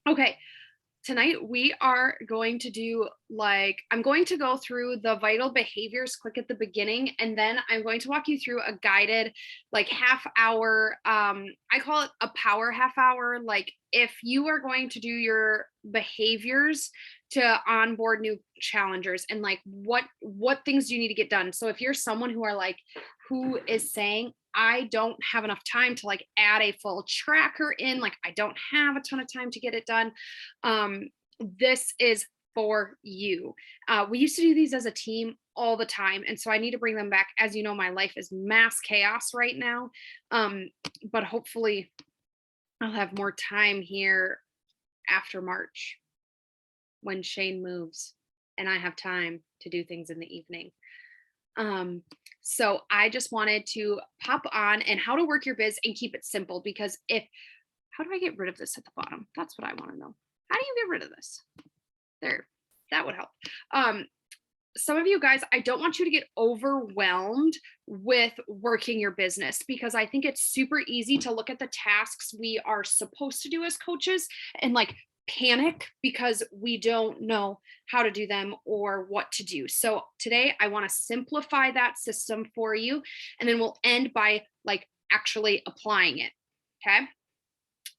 Okay, tonight we are going to do I'm going to go through the vital behaviors quick at the beginning, and then I'm going to walk you through a guided half hour. I call it a power half hour. Like if you are going to do your behaviors to onboard new challengers, and like what things do you need to get done. So if you're someone who is saying I don't have enough time to add a full tracker in, like I don't have a ton of time to get it done, this is for you. We used to do these as a team all the time, and so I need to bring them back. As you know, my life is mass chaos right now, um, but hopefully I'll have more time here after March when Shane moves and I have time to do things in the evening. Um, so I just wanted to pop on and how to work your biz and keep it simple, because if how do I get rid of this at the bottom? That's what I want to know. How do you get rid of this? There, that would help. Um, some of you guys, I don't want you to get overwhelmed with working your business, because I think it's super easy to look at the tasks we are supposed to do as coaches and panic because we don't know how to do them or what to do. So today I want to simplify that system for you, and then we'll end by actually applying it. Okay.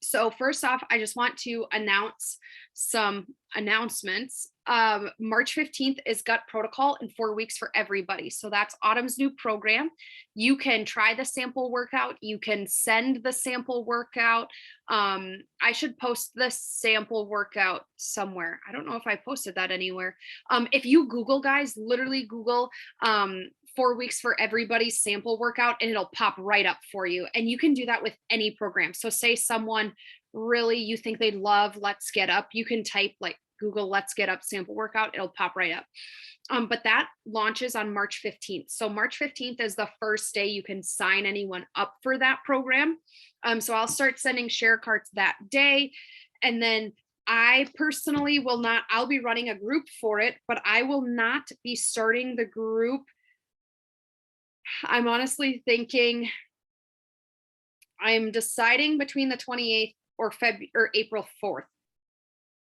So first off, I just want to announce some announcements. March 15th is gut protocol in 4 weeks for everybody. So that's Autumn's new program. You can try the sample workout. You can send the sample workout. I should post the sample workout somewhere. I don't know if I posted that anywhere. If you Google, guys, literally Google 4 weeks for everybody's sample workout, and it'll pop right up for you. And you can do that with any program. So say someone really you think they'd love Let's Get Up, you can type Google Let's Get Up sample workout, it'll pop right up. But that launches on March 15th. So March 15th is the first day you can sign anyone up for that program. So I'll start sending share carts that day. And then I personally will not, I'll be running a group for it, but I will not be starting the group. I'm honestly thinking I'm deciding between the 28th or April 4th.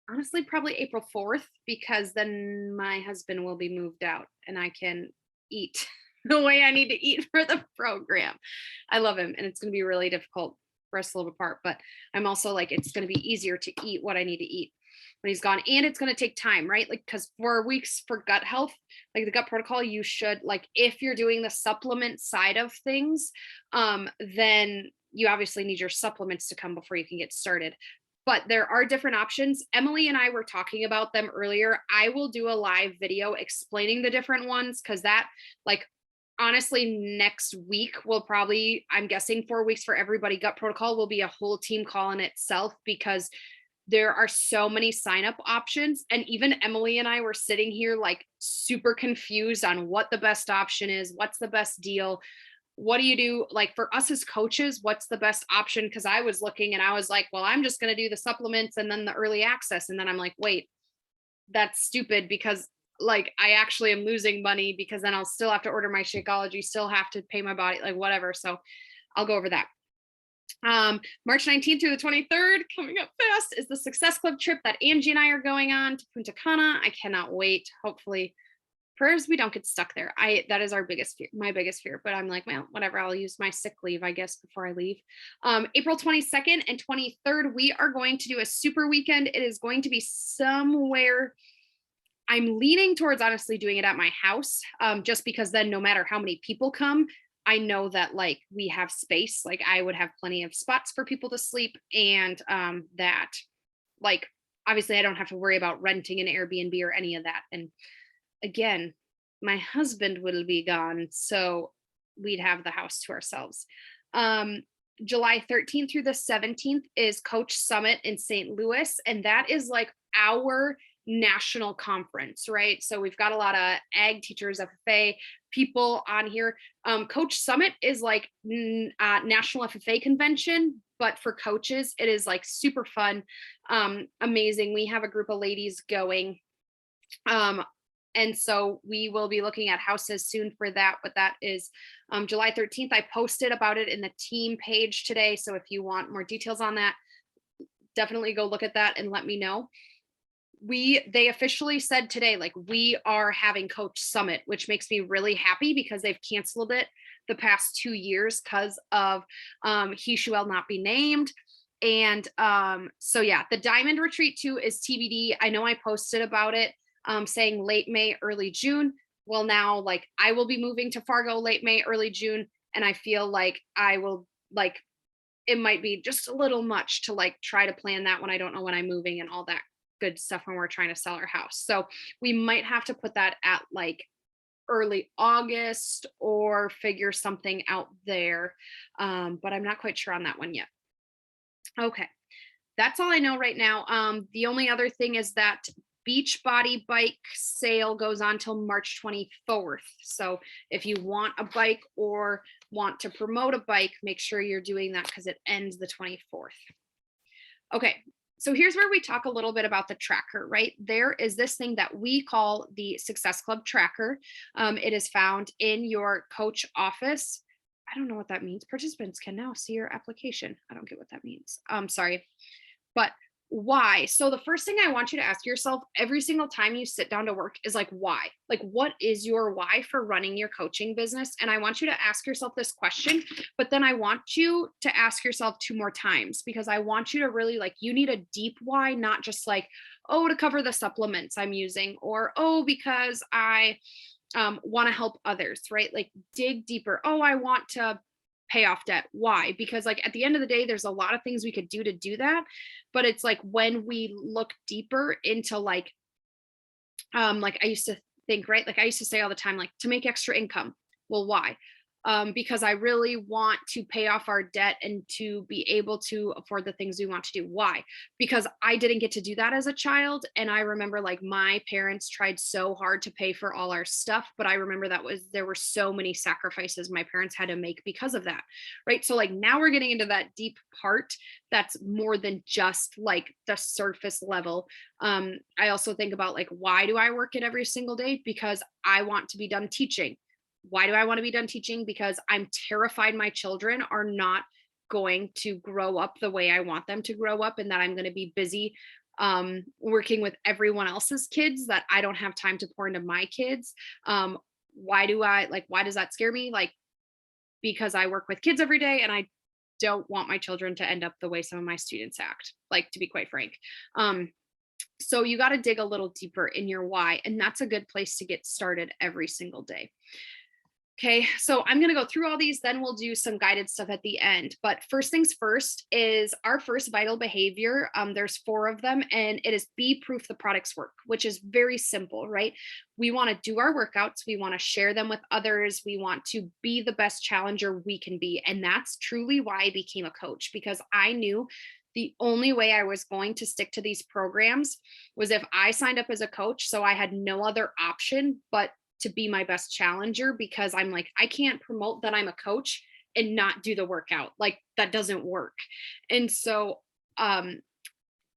Honestly, probably April 4th, because then my husband will be moved out and I can eat the way I need to eat for the program. I love him, and it's going to be really difficult for us to live apart, but I'm also it's going to be easier to eat what I need to eat when he's gone, and it's going to take time, right? Because 4 weeks for gut health, the gut protocol, you should if you're doing the supplement side of things, then you obviously need your supplements to come before you can get started. But there are different options. Emily and I were talking about them earlier. I will do a live video explaining the different ones, because that honestly, next week will probably, I'm guessing 4 weeks for everybody gut protocol will be a whole team call in itself, because there are so many sign up options. And even Emily and I were sitting here super confused on what the best option is, what's the best deal. What do you do for us as coaches? What's the best option? Because I was looking and I was like, well, I'm just going to do the supplements and then the early access. And then I'm like, wait, that's stupid, because I actually am losing money, because then I'll still have to order my Shakeology, still have to pay my body, whatever. So I'll go over that. March 19th through the 23rd, coming up fast, is the Success Club trip that Angie and I are going on to Punta Cana. I cannot wait. Hopefully, prayers we don't get stuck there. That is our biggest fear, my biggest fear. But I'm like, well, whatever. I'll use my sick leave, I guess, before I leave. April 22nd and 23rd, we are going to do a super weekend. It is going to be somewhere. I'm leaning towards honestly doing it at my house, just because then no matter how many people come, I know that we have space. I would have plenty of spots for people to sleep, and that obviously I don't have to worry about renting an Airbnb or any of that. And again, my husband will be gone, so we'd have the house to ourselves. July 13th through the 17th is Coach Summit in St. Louis, and that is our national conference, right? So we've got a lot of ag teachers, FFA people on here. Coach Summit is national FFA convention, but for coaches, it is super fun, amazing. We have a group of ladies going. And so we will be looking at houses soon for that, but that is July 13th. I posted about it in the team page today. So if you want more details on that, definitely go look at that and let me know. They officially said today, like, we are having Coach Summit, which makes me really happy because they've canceled it the past 2 years because of he shall not be named. And so yeah, the Diamond Retreat 2 is TBD. I know I posted about it saying late May, early June. Well, now like I will be moving to Fargo late May, early June, and I feel like I will like it might be just a little much to like try to plan that when I don't know when I'm moving and all that good stuff when we're trying to sell our house. So we might have to put that at like early August or figure something out there. But I'm not quite sure on that one yet. Okay. That's all I know right now. The only other thing is that Beachbody bike sale goes on till March 24th. So if you want a bike or want to promote a bike, make sure you're doing that because it ends the 24th. Okay, so here's where we talk a little bit about the tracker, right? There is this thing that we call the Success Club tracker. It is found in your coach office. I don't know what that means. Participants can now see your application. I don't get what that means. Sorry. But why? So the first thing I want you to ask yourself every single time you sit down to work is like, why? Like, what is your why for running your coaching business? And I want you to ask yourself this question, but then I want you to ask yourself 2 more times because I want you to really like, you need a deep why, not just like, oh, to cover the supplements I'm using, or, oh, because I want to help others, right? Like dig deeper. Oh, I want to pay off debt. Why? Because like at the end of the day, there's a lot of things we could do to do that. But it's like when we look deeper into like I used to think, right? Like I used to say all the time, like to make extra income. Well, why? Because I really want to pay off our debt and to be able to afford the things we want to do. Why? Because I didn't get to do that as a child. And I remember like my parents tried so hard to pay for all our stuff. But I remember there were so many sacrifices my parents had to make because of that. Right. So like now we're getting into that deep part that's more than just like the surface level. I also think about like, why do I work it every single day? Because I want to be done teaching. Why do I want to be done teaching? Because I'm terrified my children are not going to grow up the way I want them to grow up, and that I'm going to be busy working with everyone else's kids that I don't have time to pour into my kids. Why does that scare me? Like, because I work with kids every day and I don't want my children to end up the way some of my students act, like, to be quite frank. So you got to dig a little deeper in your why, and that's a good place to get started every single day. Okay, so I'm going to go through all these, then we'll do some guided stuff at the end. But first things first is our first vital behavior. There's 4 of them, and it is be proof the products work, which is very simple, right? We want to do our workouts. We want to share them with others. We want to be the best challenger we can be. And that's truly why I became a coach, because I knew the only way I was going to stick to these programs was if I signed up as a coach. So I had no other option but to be my best challenger, because I'm like, I can't promote that I'm a coach and not do the workout. Like that doesn't work. And so,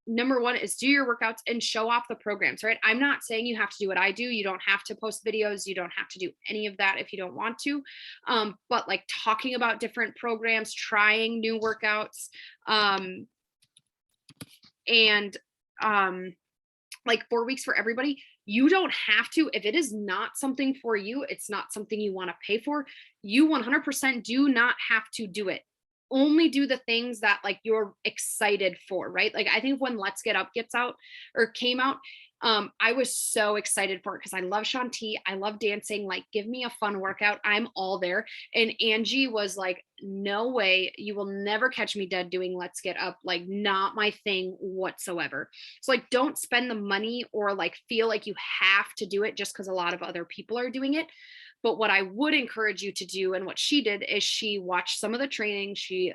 number 1 is do your workouts and show off the programs, right? I'm not saying you have to do what I do. You don't have to post videos. You don't have to do any of that if you don't want to. But like talking about different programs, trying new workouts, and like 4 weeks for everybody. You don't have to, if it is not something for you, it's not something you want to pay for, you 100% do not have to do it. Only do the things that like you're excited for, right? Like I think when Let's Get Up gets out or came out, I was so excited for it because I love Shanti. I love dancing. Like, give me a fun workout. I'm all there. And Angie was like, no way. You will never catch me dead doing Let's Get Up. Like, not my thing whatsoever. So, like, don't spend the money or like feel like you have to do it just because a lot of other people are doing it. But what I would encourage you to do, and what she did, is she watched some of the training. She,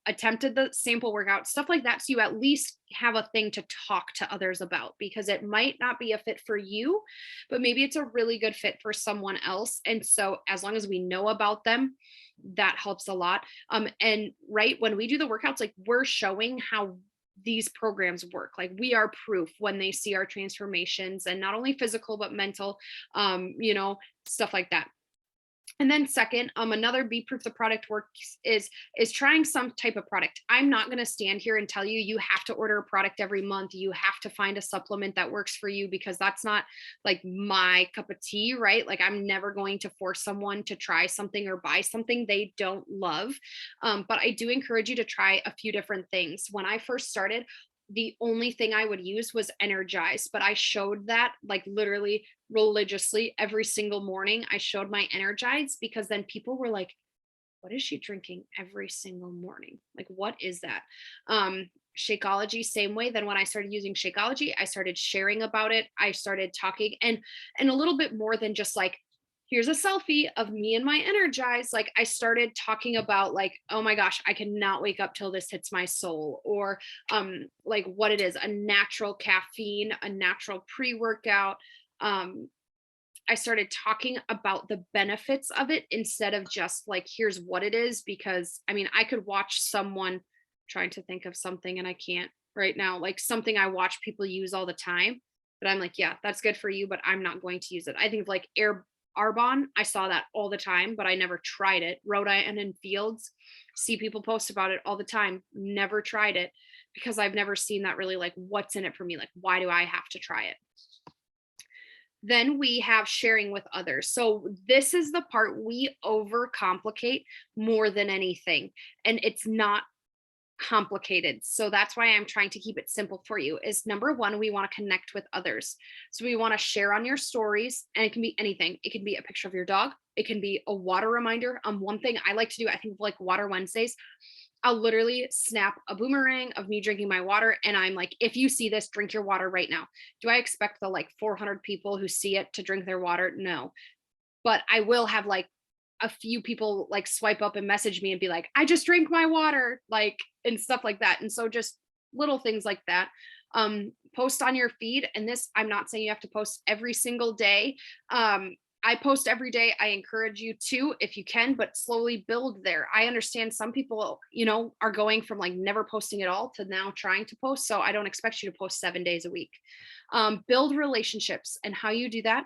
attempted the sample workout, stuff like that. So you at least have a thing to talk to others about, because it might not be a fit for you, but maybe it's a really good fit for someone else. And so as long as we know about them, that helps a lot. And right when we do the workouts, like we're showing how these programs work. Like we are proof when they see our transformations, and not only physical, but mental, stuff like that. And then second, another be proof the product works is trying some type of product. I'm not going to stand here and tell you you have to order a product every month. You have to find a supplement that works for you, because that's not like my cup of tea, right? Like I'm never going to force someone to try something or buy something they don't love. But I do encourage you to try a few different things. When I first started, the only thing I would use was Energize, but I showed that like literally religiously every single morning. I showed my Energize because then people were like, what is she drinking every single morning? Like, what is that? Shakeology, same way. Then when I started using Shakeology, I started sharing about it. I started talking and a little bit more than just like, here's a selfie of me and my Energize. Like I started talking about like, oh my gosh, I cannot wake up till this hits my soul, or like what it is, a natural caffeine, a natural pre-workout. Um, I started talking about the benefits of it instead of just like, here's what it is. Because I mean, I could watch someone, trying to think of something and I can't right now, like something I watch people use all the time. But I'm like, yeah, that's good for you, but I'm not going to use it. I think like Arbonne, I saw that all the time, but I never tried it. Rhode Island and Fields, see people post about it all the time. Never tried it because I've never seen that really like what's in it for me. Like, why do I have to try it? Then we have sharing with others. So this is the part we overcomplicate more than anything. And it's not complicated. So that's why I'm trying to keep it simple for you. Is number one, we want to connect with others. So we want to share on your stories, and it can be anything. It can be a picture of your dog. It can be a water reminder. One thing I like to do, I think like Water Wednesdays, I'll literally snap a boomerang of me drinking my water. And I'm like, if you see this, drink your water right now. Do I expect the like 400 people who see it to drink their water? No. But I will have like a few people like swipe up and message me and be like, I just drank my water, like, and stuff like that. And so just little things like that. Post on your feed. And this, I'm not saying you have to post every single day. I post every day. I encourage you to, if you can, but slowly build there. I understand some people, are going from like never posting at all to now trying to post. So I don't expect you to post 7 days a week. Build relationships, and how you do that,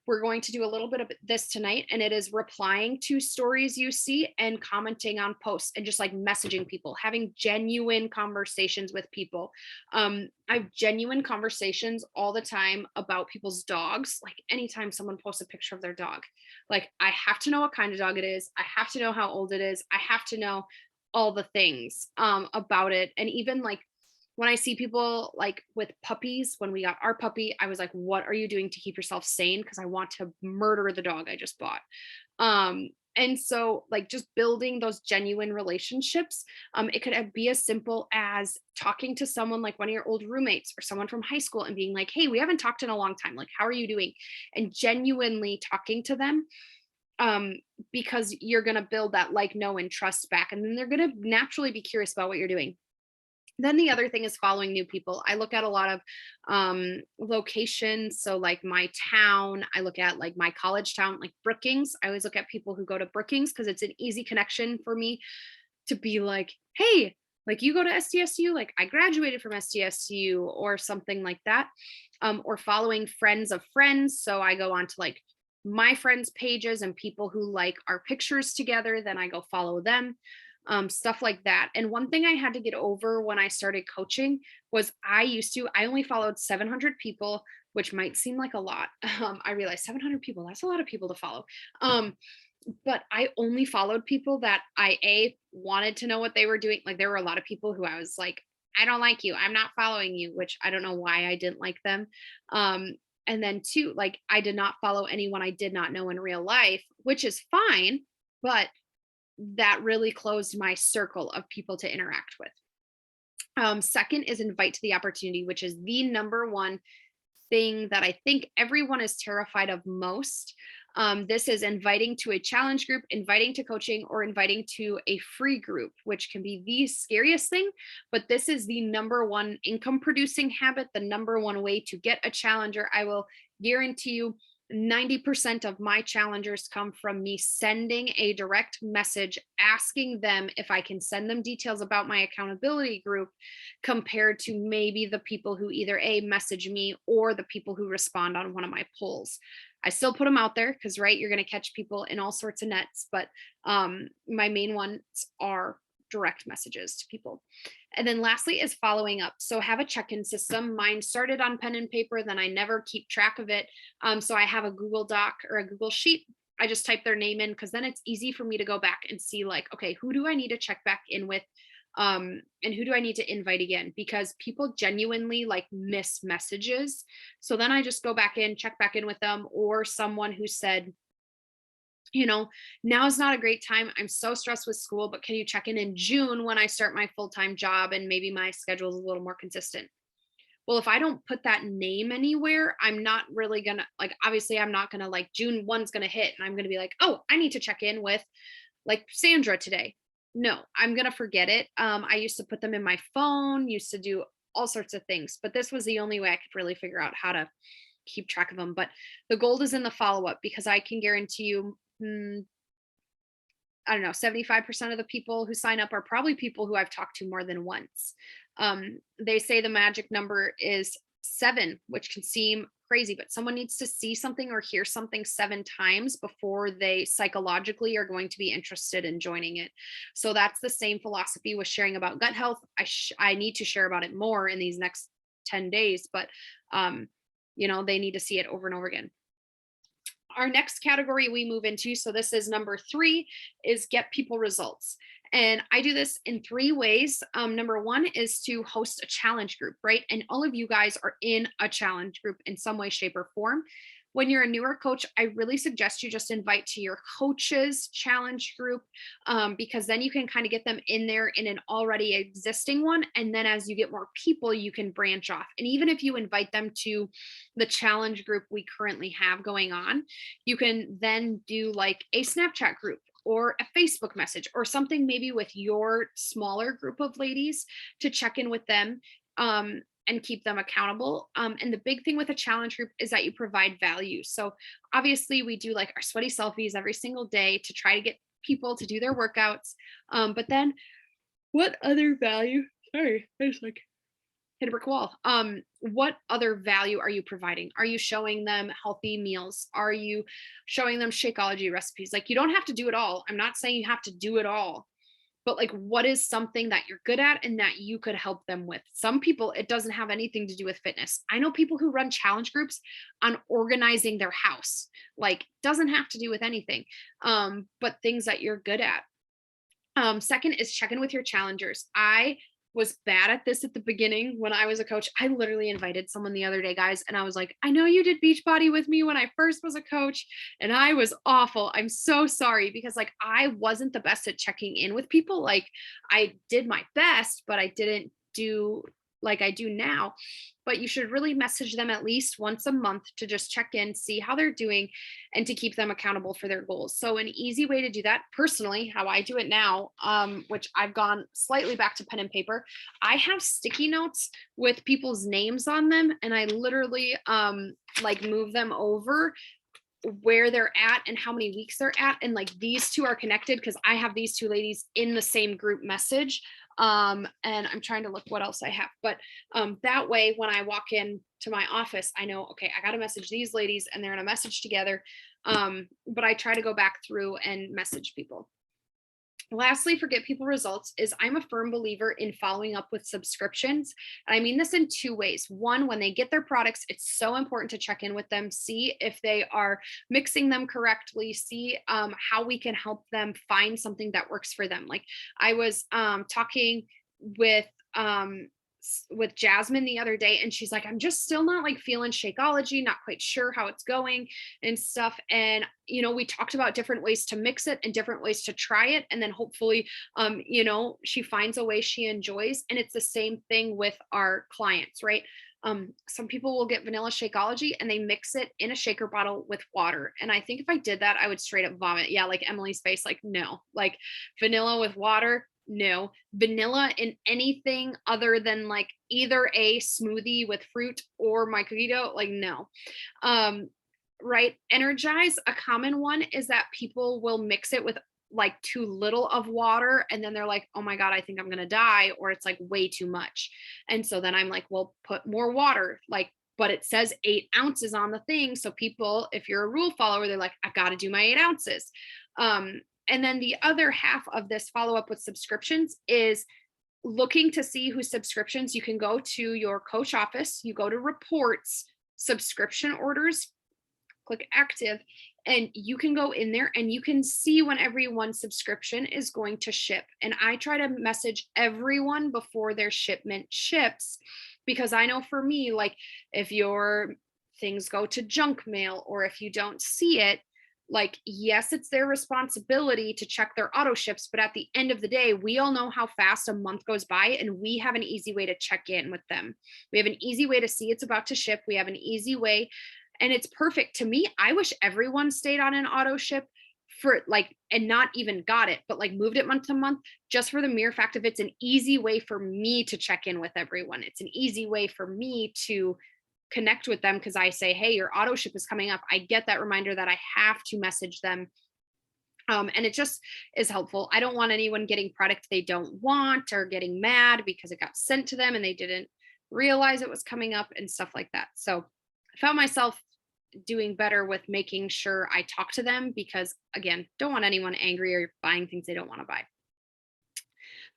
we're going to do a little bit of this tonight, and it is replying to stories you see and commenting on posts and just like messaging people, having genuine conversations with people. I have genuine conversations all the time about people's dogs. Like anytime someone posts a picture of their dog, like I have to know what kind of dog it is. I have to know how old it is. I have to know all the things about it. And even like when I see people like with puppies, when we got our puppy, I was like, what are you doing to keep yourself sane? Because I want to murder the dog I just bought. And so like just building those genuine relationships. It could be as simple as talking to someone like one of your old roommates or someone from high school and being like, hey, we haven't talked in a long time. Like, how are you doing? And genuinely talking to them, because you're going to build that like, know, and trust back. And then they're going to naturally be curious about what you're doing. Then the other thing is following new people. I look at a lot of locations. So like my town, I look at like my college town, like Brookings. I always look at people who go to Brookings because it's an easy connection for me to be like, hey, like you go to SDSU, like I graduated from SDSU or something like that. Or following friends of friends. So I go on to like my friends' pages and people who like our pictures together, then I go follow them. Stuff like that. And one thing I had to get over when I started coaching was I only followed 700 people, which might seem like a lot. I realized 700 people, that's a lot of people to follow. But I only followed people that wanted to know what they were doing. Like there were a lot of people who I was like, I don't like you. I'm not following you, which I don't know why I didn't like them. And then two, like I did not follow anyone I did not know in real life, which is fine. But that really closed my circle of people to interact with. Second is invite to the opportunity, which is the number one thing that I think everyone is terrified of most. This is inviting to a challenge group, inviting to coaching, or inviting to a free group, which can be the scariest thing. But this is the number one income producing habit, the number one way to get a challenger. I will guarantee you 90% of my challengers come from me sending a direct message asking them if I can send them details about my accountability group, compared to maybe the people who either message me or the people who respond on one of my polls. I still put them out there because, right, you're going to catch people in all sorts of nets. But my main ones are direct messages to people. And then lastly is following up. So have a check-in system. Mine started on pen and paper, then I never keep track of it. So I have a Google Doc or a Google Sheet. I just type their name in because then it's easy for me to go back and see, like, okay, who do I need to check back in with? And who do I need to invite again? Because people genuinely like miss messages. So then I just go back in, check back in with them, or someone who said, you know, now is not a great time. I'm so stressed with school, but can you check in June when I start my full-time job and maybe my schedule is a little more consistent? Well, if I don't put that name anywhere, I'm not really gonna, like, obviously I'm not gonna, like, June 1's gonna hit and I'm gonna be like, oh, I need to check in with like Sandra today. No, I'm gonna forget it. I used to put them in my phone, used to do all sorts of things, but this was the only way I could really figure out how to keep track of them. But the gold is in the follow-up because I can guarantee you, I don't know, 75% of the people who sign up are probably people who I've talked to more than once. They say the magic number is 7, which can seem crazy, but someone needs to see something or hear something 7 times before they psychologically are going to be interested in joining it. So that's the same philosophy with sharing about gut health. I need to share about it more in these next 10 days, but they need to see it over and over again. Our next category we move into, so this is number 3, is get people results. And I do this in 3 ways. Number 1 is to host a challenge group, right? And all of you guys are in a challenge group in some way, shape, or form. When you're a newer coach, I really suggest you just invite to your coaches challenge group, because then you can kind of get them in there in an already existing one. And then as you get more people, you can branch off. And even if you invite them to the challenge group we currently have going on, you can then do like a Snapchat group or a Facebook message or something maybe with your smaller group of ladies to check in with them. And keep them accountable. And the big thing with a challenge group is that you provide value. So obviously we do like our sweaty selfies every single day to try to get people to do their workouts. But then what other value? Sorry, I just like hit a brick wall. What other value are you providing? Are you showing them healthy meals? Are you showing them Shakeology recipes? Like, you don't have to do it all. I'm not saying you have to do it all, but like, what is something that you're good at and that you could help them with? Some people, it doesn't have anything to do with fitness. I know people who run challenge groups on organizing their house, like, doesn't have to do with anything, but things that you're good at. Second is check in with your challengers. I was bad at this at the beginning when I was a coach. I literally invited someone the other day, guys, and I was like, I know you did Beachbody with me when I first was a coach, and I was awful. I'm so sorry, because like, I wasn't the best at checking in with people. Like, I did my best, but I didn't do like I do now. But you should really message them at least once a month to just check in, see how they're doing, and to keep them accountable for their goals. So an easy way to do that, personally, how I do it now, which I've gone slightly back to pen and paper, I have sticky notes with people's names on them, and I literally like move them over where they're at and how many weeks they're at, and like, these two are connected because I have these 2 ladies in the same group message. And I'm trying to look what else I have, but that way when I walk in to my office, I know, okay, I got to message these ladies and they're in a message together. But I try to go back through and message people. Lastly, for get people results, is I'm a firm believer in following up with subscriptions. And I mean this in 2 ways. One, when they get their products, it's so important to check in with them, see if they are mixing them correctly, see how we can help them find something that works for them. Like, I was talking with with Jasmine the other day, and she's like, I'm just still not like feeling Shakeology, not quite sure how it's going and stuff. And we talked about different ways to mix it and different ways to try it, and then hopefully she finds a way she enjoys. And it's the same thing with our clients, right? Some people will get vanilla Shakeology and they mix it in a shaker bottle with water. And I think if I did that, I would straight up vomit. Yeah, like Emily's face, like, no, like vanilla with water. No, vanilla in anything other than like either a smoothie with fruit or my cookie, like, no. Right. Energize, a common one is that people will mix it with like too little of water, and then they're like, oh my God, I think I'm gonna die, or it's like way too much. And so then I'm like, well, put more water, like but it says 8 ounces on the thing. So people, if you're a rule follower, they're like, I got to do my 8 ounces. And then the other half of this follow up with subscriptions is looking to see whose subscriptions. You can go to your coach office, you go to reports, subscription orders, click active, and you can go in there and you can see when everyone's subscription is going to ship. And I try to message everyone before their shipment ships, because I know for me, like if your things go to junk mail or if you don't see it, like, yes, it's their responsibility to check their auto ships, but at the end of the day, we all know how fast a month goes by, and we have an easy way to check in with them. We have an easy way to see it's about to ship. We have an easy way, and it's perfect. To me, I wish everyone stayed on an auto ship for like, and not even got it, but like moved it month to month, just for the mere fact of it's an easy way for me to check in with everyone. It's an easy way for me to connect with them, because I say, hey, your auto ship is coming up. I get that reminder that I have to message them. And it just is helpful. I don't want anyone getting product they don't want or getting mad because it got sent to them and they didn't realize it was coming up and stuff like that. So I found myself doing better with making sure I talk to them, because again, don't want anyone angry or buying things they don't want to buy.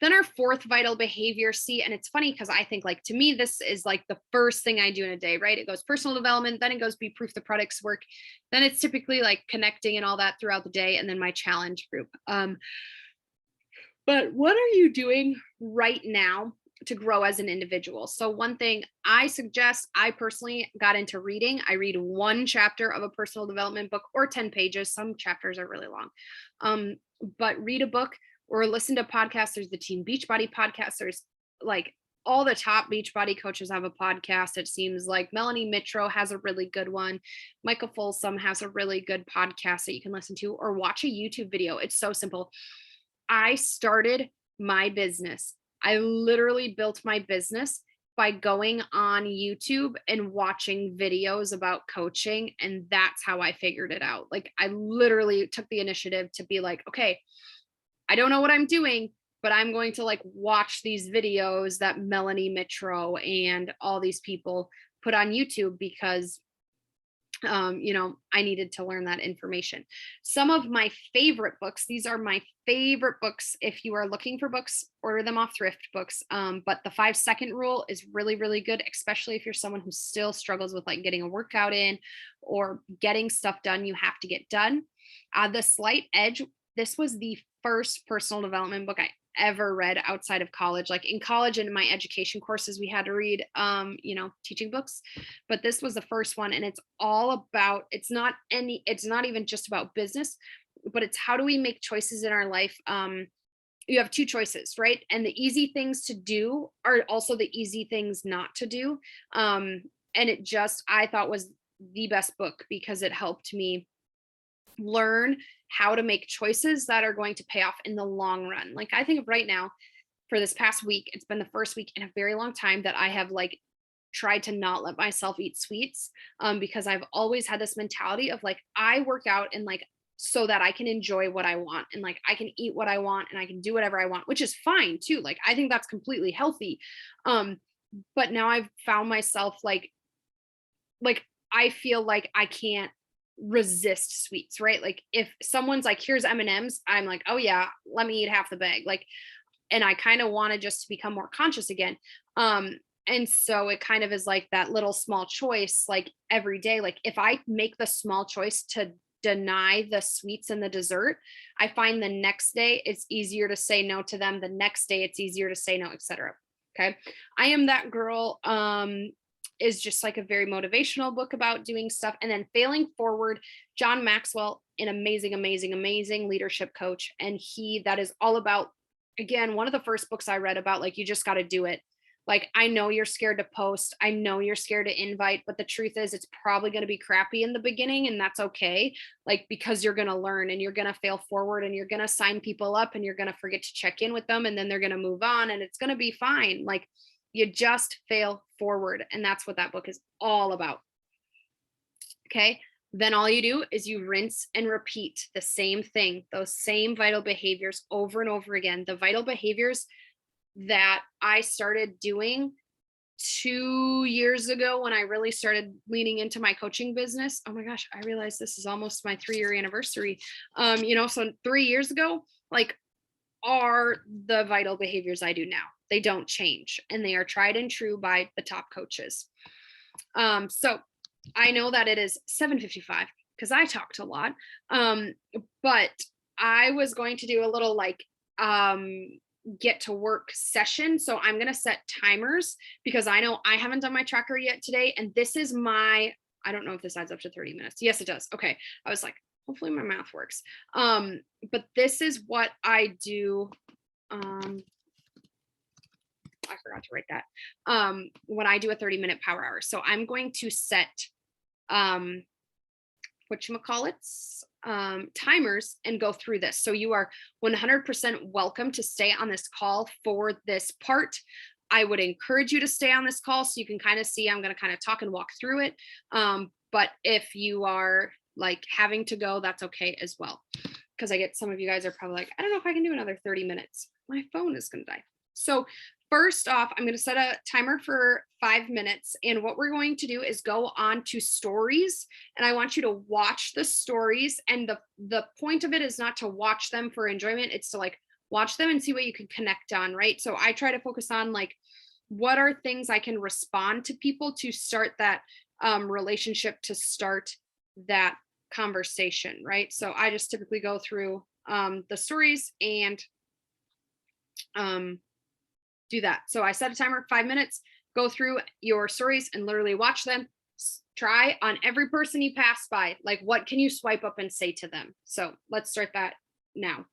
Then our fourth vital behavior, see, and it's funny because I think, like, to me, this is like the first thing I do in a day, right? It goes personal development, then it goes be proof the products work. Then it's typically like connecting and all that throughout the day. And then my challenge group. But what are you doing right now to grow as an individual? So one thing I suggest, I personally got into reading. I read one chapter of a personal development book or 10 pages. Some chapters are really long. But read a book or listen to podcasts. There's the Team Beachbody podcast. There's like all the top Beachbody coaches have a podcast. It seems like Melanie Mitro has a really good one. Michael Folsom has a really good podcast that you can listen to or watch a YouTube video. It's so simple. I started my business. I literally built my business by going on YouTube and watching videos about coaching. And that's how I figured it out. Like, I literally took the initiative to be like, okay, I don't know what I'm doing, but I'm going to like watch these videos that Melanie Mitro and all these people put on YouTube, because I needed to learn that information. Some of my favorite books, these are my favorite books. If you are looking for books, order them off Thrift Books. But the 5-second rule is really, really good, especially if you're someone who still struggles with like getting a workout in or getting stuff done you have to get done. The Slight Edge, this was the first personal development book I ever read outside of college. Like in college and in my education courses, we had to read, teaching books, but this was the first one. And it's all about, it's not even just about business, but it's how do we make choices in our life. You have two choices, right? And the easy things to do are also the easy things not to do. And it just, I thought was the best book because it helped me learn how to make choices that are going to pay off in the long run. Like, I think of right now, for this past week, it's been the first week in a very long time that I have like tried to not let myself eat sweets, because I've always had this mentality of like, I work out and like so that I can enjoy what I want and like I can eat what I want and I can do whatever I want, which is fine too. Like, I think that's completely healthy. But now I've found myself like I feel like I can't resist sweets, right? Like if someone's like, here's M&Ms, I'm like, oh yeah, let me eat half the bag. Like, and I kind of want to just become more conscious again. And so it kind of is like that little small choice, like every day, like if I make the small choice to deny the sweets and the dessert, I find the next day it's easier to say no to them. The next day it's easier to say no, etc. Okay. I Am That Girl is just like a very motivational book about doing stuff. And then Failing Forward, John Maxwell, an amazing, amazing, amazing leadership coach. And that is all about, again, one of the first books I read about, like, you just got to do it. Like, I know you're scared to post. I know you're scared to invite, but the truth is it's probably going to be crappy in the beginning, and that's okay. Like, because you're going to learn and you're going to fail forward and you're going to sign people up and you're going to forget to check in with them. And then they're going to move on and it's going to be fine. Like, you just fail forward. And that's what that book is all about. Okay. Then all you do is you rinse and repeat the same thing, those same vital behaviors over and over again. The vital behaviors that I started doing 2 years ago when I really started leaning into my coaching business. Oh my gosh, I realized this is almost my 3-year anniversary. So 3 years ago, like, are the vital behaviors I do now. They don't change and they are tried and true by the top coaches. So I know that it is 7:55 because I talked a lot. But I was going to do a little like get to work session. So I'm going to set timers because I know I haven't done my tracker yet today. And this is I don't know if this adds up to 30 minutes. Yes, it does. Okay. I was like, hopefully my math works. But this is what I do. I forgot to write that. When I do a 30-minute power hour. So I'm going to set whatchamacallits, timers and go through this. So you are 100% welcome to stay on this call for this part. I would encourage you to stay on this call so you can kind of see, I'm going to kind of talk and walk through it. But if you are like having to go, that's okay as well. Because I get some of you guys are probably like, I don't know if I can do another 30 minutes. My phone is going to die. So first off, I'm going to set a timer for 5 minutes. And what we're going to do is go on to stories. And I want you to watch the stories. And the point of it is not to watch them for enjoyment. It's to like watch them and see what you can connect on, right? So I try to focus on like, what are things I can respond to people to start that relationship, to start that conversation, right? So I just typically go through the stories and do that. So I set a timer, 5 minutes, go through your stories and literally watch them. Try on every person you pass by, like what can you swipe up and say to them? So let's start that now.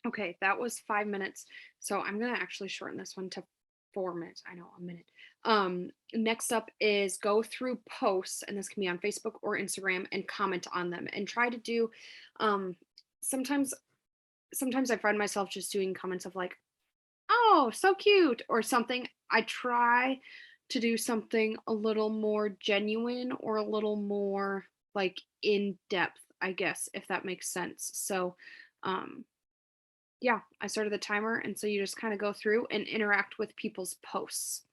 Okay, that was 5 minutes. So I'm gonna actually shorten this one to 4 minutes. I know, a minute. Next up is go through posts, and this can be on Facebook or Instagram, and comment on them and try to do um sometimes sometimes I find myself just doing comments of like, oh, so cute, or something. I try to do something a little more genuine or a little more like in depth, I guess, if that makes sense. So um yeah, I started the timer, and so you just kind of go through and interact with people's posts.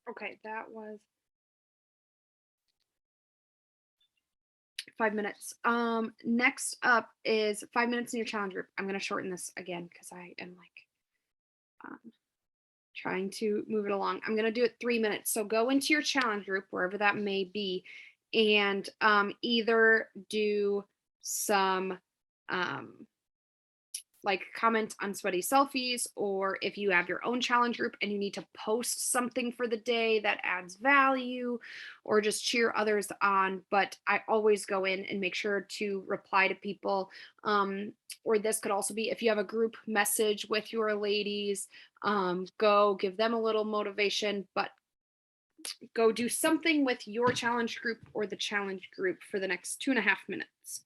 Okay, that was 5 minutes. Next up is 5 minutes in your challenge group. I'm gonna shorten this again because I am like um, trying to move it along. I'm gonna do it 3 minutes. So go into your challenge group, wherever that may be, and either do some um, like comment on sweaty selfies, or if you have your own challenge group and you need to post something for the day that adds value, or just cheer others on. But I always go in and make sure to reply to people. Or this could also be if you have a group message with your ladies, go give them a little motivation, but go do something with your challenge group or the challenge group for the next 2.5 minutes.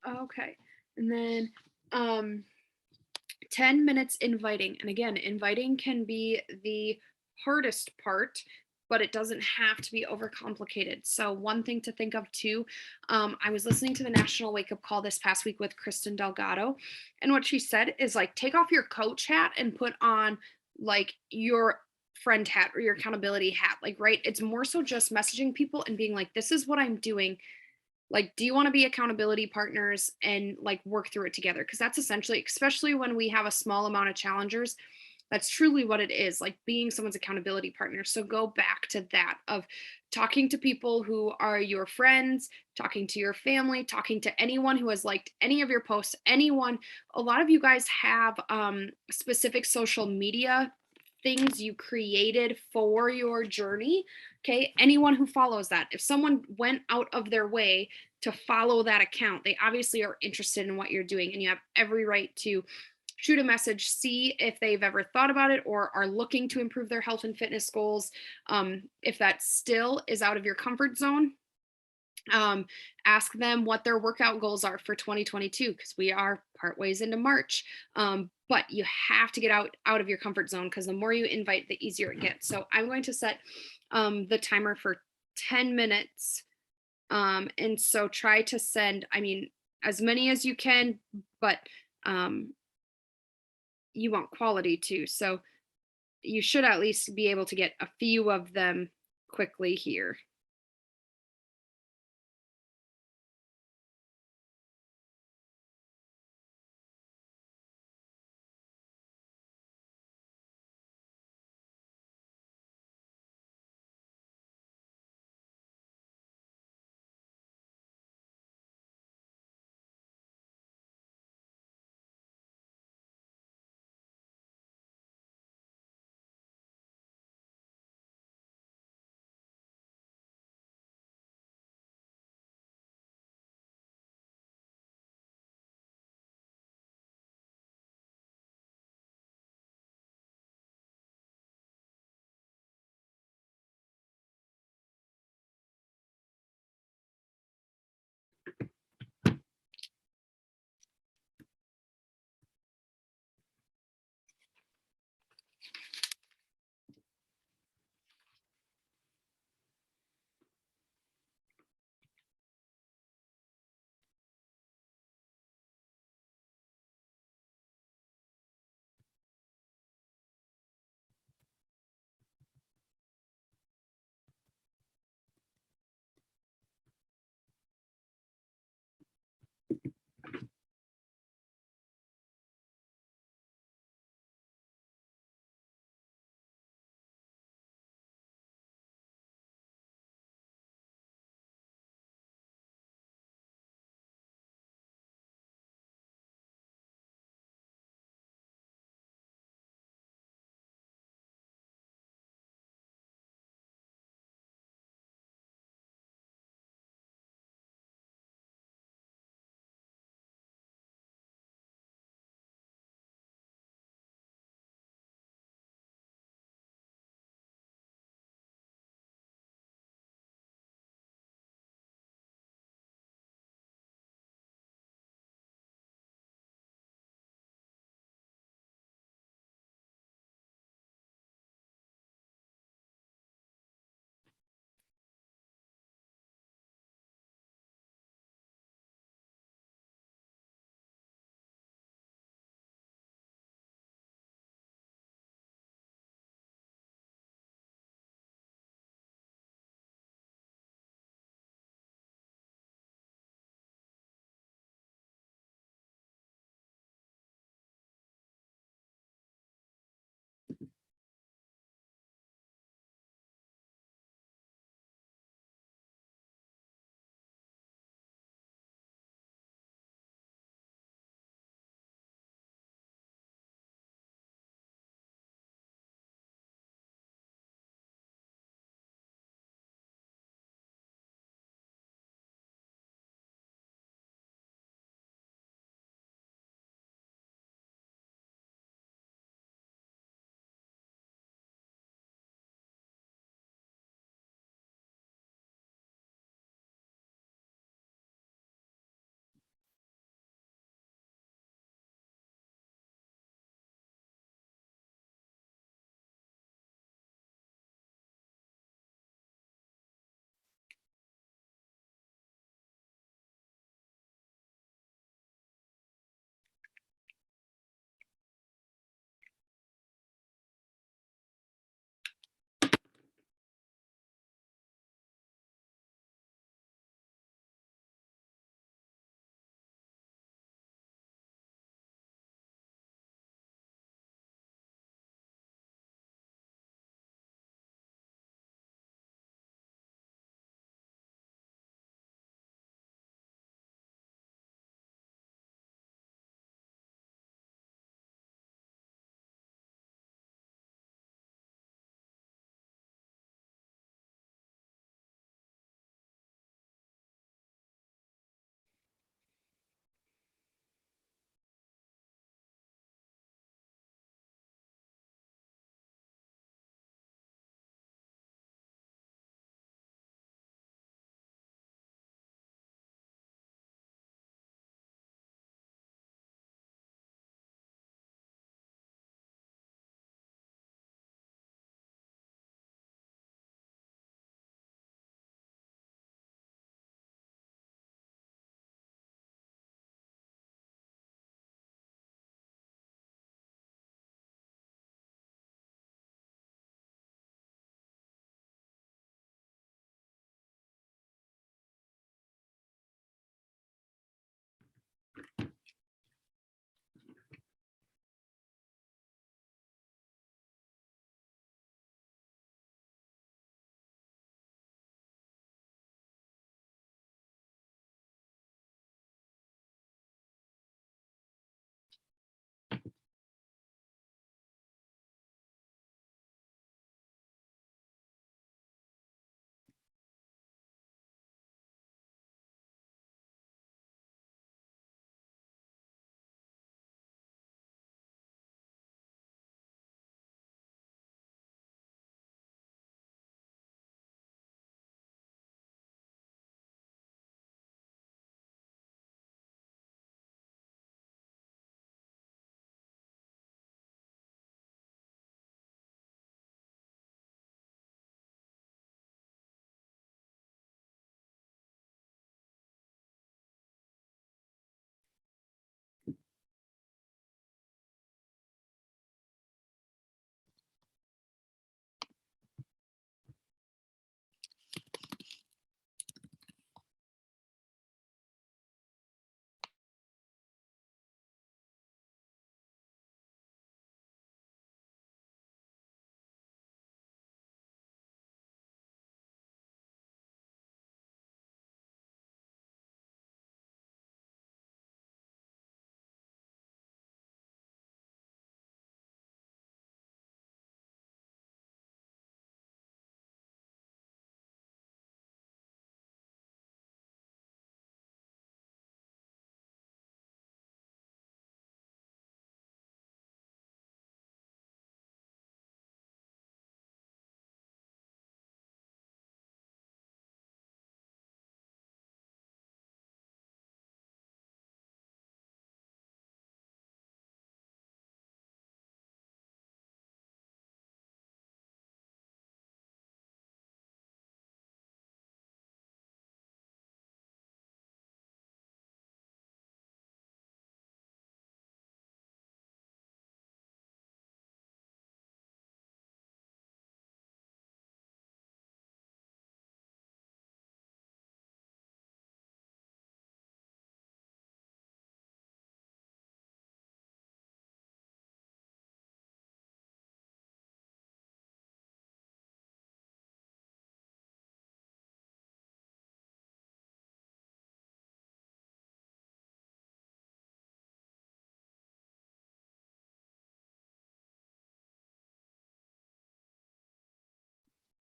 Okay. And then um 10 minutes inviting. And again, inviting can be the hardest part, but it doesn't have to be overcomplicated. So, one thing to think of too, I was listening to the National Wake Up Call this past week with Kristen Delgado. And what she said is like, take off your coach hat and put on like your friend hat or your accountability hat. Like, right? It's more so just messaging people and being like, this is what I'm doing, like, do you want to be accountability partners and like work through it together? Because that's essentially, especially when we have a small amount of challengers, that's truly what it is, like being someone's accountability partner. So go back to that of talking to people who are your friends, talking to your family, talking to anyone who has liked any of your posts, anyone. A lot of you guys have specific social media things you created for your journey. Okay. Anyone who follows that, if someone went out of their way to follow that account, they obviously are interested in what you're doing, and you have every right to shoot a message, see if they've ever thought about it or are looking to improve their health and fitness goals. If that still is out of your comfort zone, um, ask them what their workout goals are for 2022, because we are part ways into March. But you have to get out of your comfort zone, because the more you invite, the easier it gets. So I'm going to set the timer for 10 minutes. And so try to send, I mean, as many as you can, but um, you want quality too. So you should at least be able to get a few of them quickly here.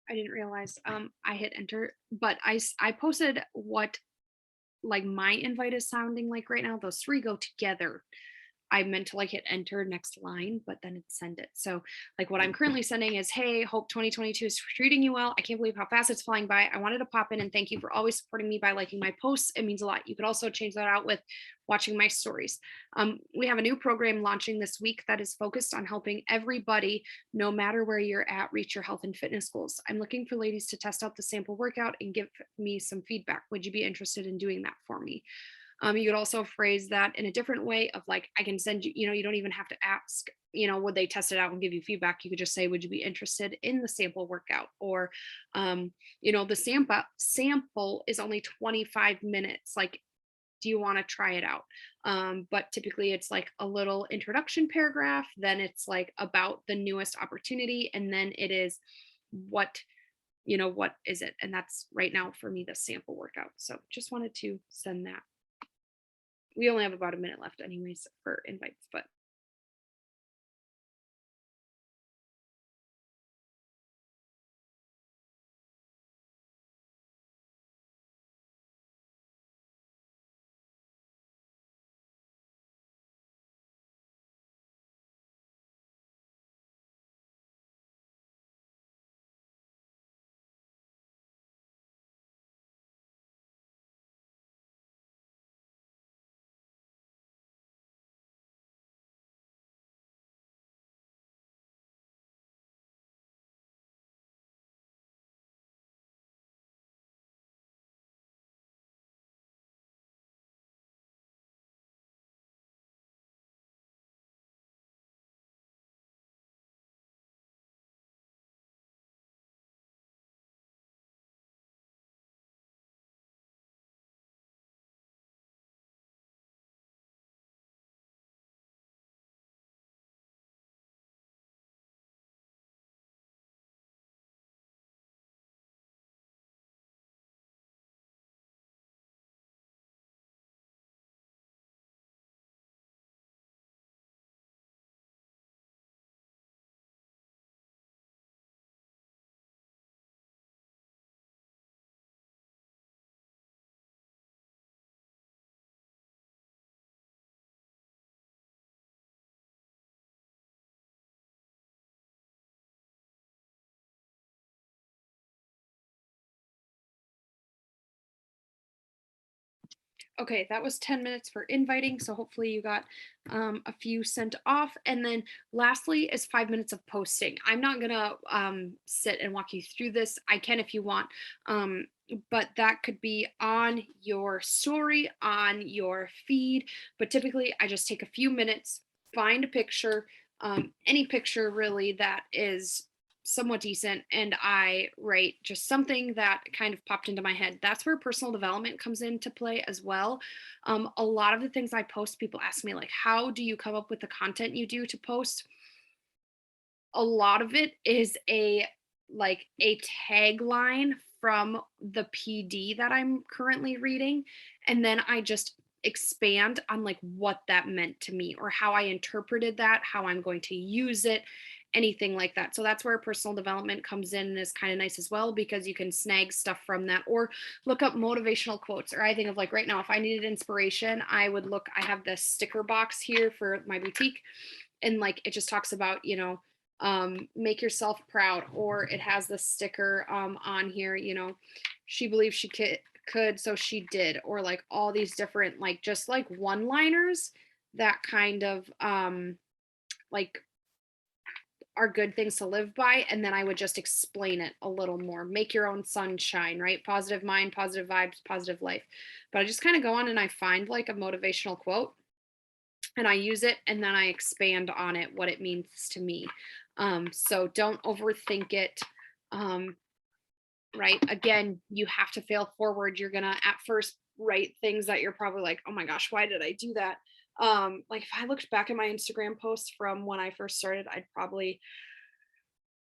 I didn't realize I hit enter, but I posted what like my invite is sounding like right now. Those three go together. I meant to like hit enter next line, but then it send it. So like what I'm currently sending is, hey, hope 2022 is treating you well. I can't believe how fast it's flying by. I wanted to pop in and thank you for always supporting me by liking my posts. It means a lot. You could also change that out with watching my stories. We have a new program launching this week that is focused on helping everybody, no matter where you're at, reach your health and fitness goals. I'm looking for ladies to test out the sample workout and give me some feedback. Would you be interested in doing that for me? You could also phrase that in a different way of like, I can send you, you don't even have to ask, would they test it out and give you feedback? You could just say, would you be interested in the sample workout? Or, the sample is only 25 minutes. Like, do you want to try it out? But typically it's like a little introduction paragraph, then it's like about the newest opportunity, and then it is what, what is it? And that's right now for me, the sample workout. So just wanted to send that. We only have about a minute left anyways for invites, but okay, that was 10 minutes for inviting. So hopefully you got a few sent off. And then lastly is 5 minutes of posting. I'm not going to sit and walk you through this. I can if you want. But that could be on your story, on your feed. But typically, I just take a few minutes, find a picture, any picture really that is somewhat decent, and I write just something that kind of popped into my head. That's where personal development comes into play as well. A lot of the things I post, people ask me like, how do you come up with the content you do to post? A lot of it is a tagline from the PD that I'm currently reading, and then I just expand on like what that meant to me or how I interpreted that, how I'm going to use it, anything like that. So that's where personal development comes in and is kind of nice as well, because you can snag stuff from that or look up motivational quotes. Or I think of like right now, if I needed inspiration, I have this sticker box here for my boutique, and like it just talks about, make yourself proud, or it has the sticker on here, she believes she could, so she did, or like all these different like just like one liners that kind of like are good things to live by. And then I would just explain it a little more. Make your own sunshine, right? Positive mind, positive vibes, positive life. But I just kind of go on and I find like a motivational quote and I use it, and then I expand on it, what it means to me. So don't overthink it. Um, right. Again, you have to fail forward. You're going to at first write things that you're probably like, oh my gosh, why did I do that? Like if I looked back at my Instagram posts from when I first started, I'd probably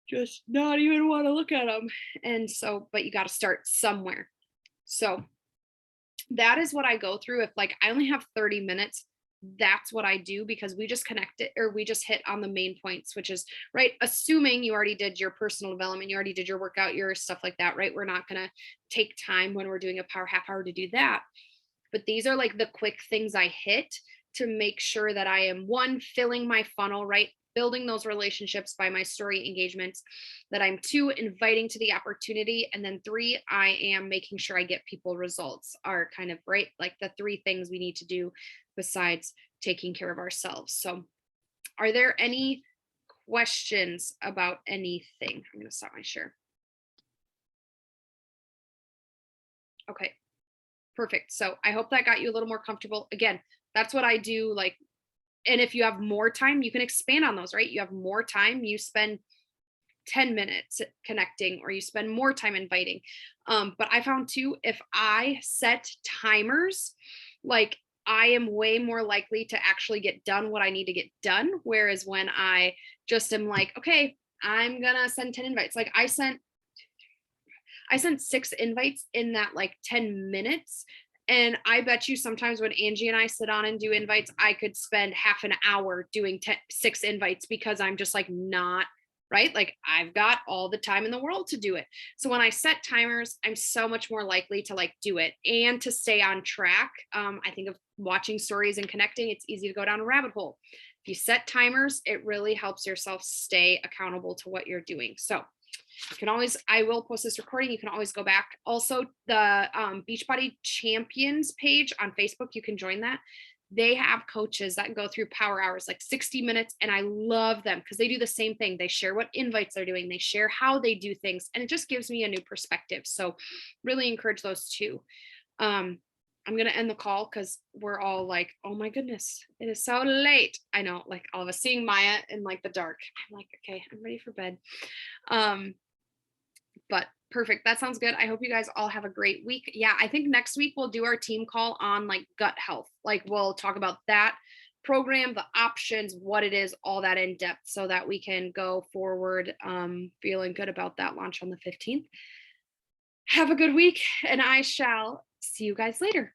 just not even want to look at them. And so, but you got to start somewhere. So that is what I go through. If like I only have 30 minutes, that's what I do, because we just connect it, or we just hit on the main points, which is right. Assuming you already did your personal development, you already did your workout, your stuff like that, right? We're not going to take time when we're doing a power half hour to do that. But these are like the quick things I hit to make sure that I am, one, filling my funnel, right? Building those relationships by my story engagements, that I'm, two, inviting to the opportunity. And then three, I am making sure I get people results, are kind of right. Like the three things we need to do besides taking care of ourselves. So are there any questions about anything? I'm going to stop my share. Okay. Perfect. So I hope that got you a little more comfortable. Again, that's what I do. Like, and if you have more time, you can expand on those, right? You have more time, you spend 10 minutes connecting, or you spend more time inviting. But I found too, if I set timers, like I am way more likely to actually get done what I need to get done. Whereas when I just am like, okay, I'm gonna send 10 invites. Like I sent 6 invites in that like 10 minutes. And I bet you sometimes when Angie and I sit on and do invites, I could spend half an hour doing 6 invites, because I'm just like not right. Like I've got all the time in the world to do it. So when I set timers, I'm so much more likely to like do it and to stay on track. I think of watching stories and connecting, it's easy to go down a rabbit hole. If you set timers, it really helps yourself stay accountable to what you're doing. So you can always, I will post this recording, you can always go back. Also, the Beachbody Champions page on Facebook, you can join that. They have coaches that go through power hours, like 60 minutes. And I love them because they do the same thing. They share what invites they're doing, they share how they do things, and it just gives me a new perspective. So really encourage those too. I'm going to end the call because we're all like, oh my goodness, it is so late. I know, like all of us, seeing Maya in like the dark. I'm like, okay, I'm ready for bed. But perfect. That sounds good. I hope you guys all have a great week. Yeah, I think next week we'll do our team call on like gut health. Like we'll talk about that program, the options, what it is, all that in depth, so that we can go forward feeling good about that launch on the 15th. Have a good week, and I shall see you guys later.